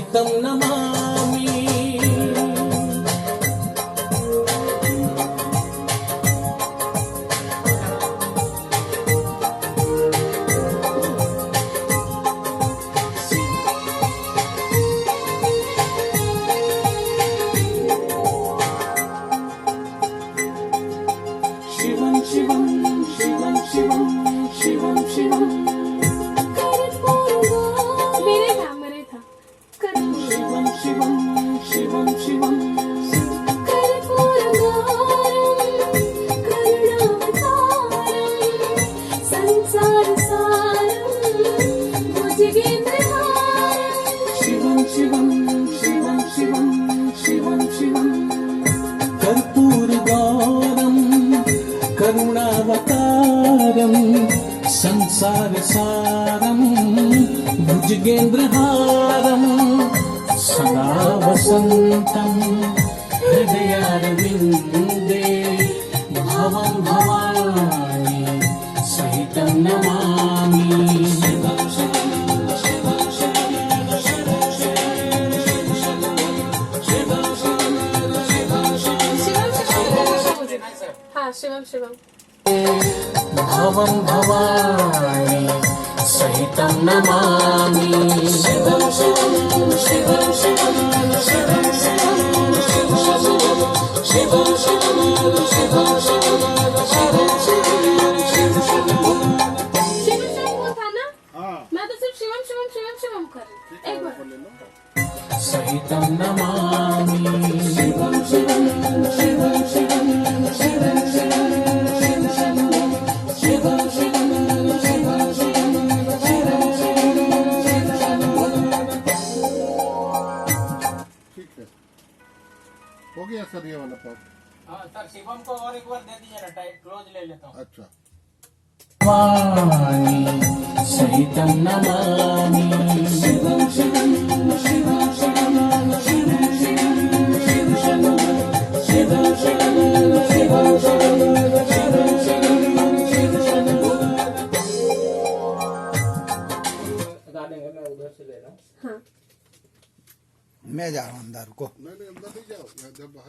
सहितं नमामि शिवं शिवं शिवं शिवं शिवं शिवं मेरे था शिवं शिवं शिवं शिवं शिवं शिवं शिवं शिवं शिवं शिवं कर्पूरगौरं करुणावतारं संसारसारं भुजगेन्द्रहारं सदा वसन्तं हृदयारविन्दे भवं भवानी सहितं नमामि शिवं शिवं शिवं शिवं शिवं शिवं शिवं हाँ शिवम शिवम भवं भवानी सहितं नमामि शिवं शिवं शिवं शिवं शिवं शिवं शिवं शिवं शिवं शिवं शिवं शिवं शिवम वो था ना मैं तो सिर्फ शिवम शिवम शिवम शिवम कर रही एक बार सहितं नमामि शिवं शिवं शिवं शिवं शिवं शिवं शिवं शिवं शिवं शिवं ठीक है, हो गया सर ये वाला पार्ट। हाँ सर शिवम को और एक बार दे दीजिए ना, टाइट क्लोज ले लेता हूँ। अच्छा, भवानी सहितं नमामि शिवं शिवं शिवं शिवं शिवं शिवं शिवं शिवं शिवं शिवं शिवं शिवं शिवं लगा देंगे, मैं उधर से ले रहा हूँ। हाँ मैं जा रहा हूँ अंदर को। नहीं अंदर नहीं जाओ, जब बाहर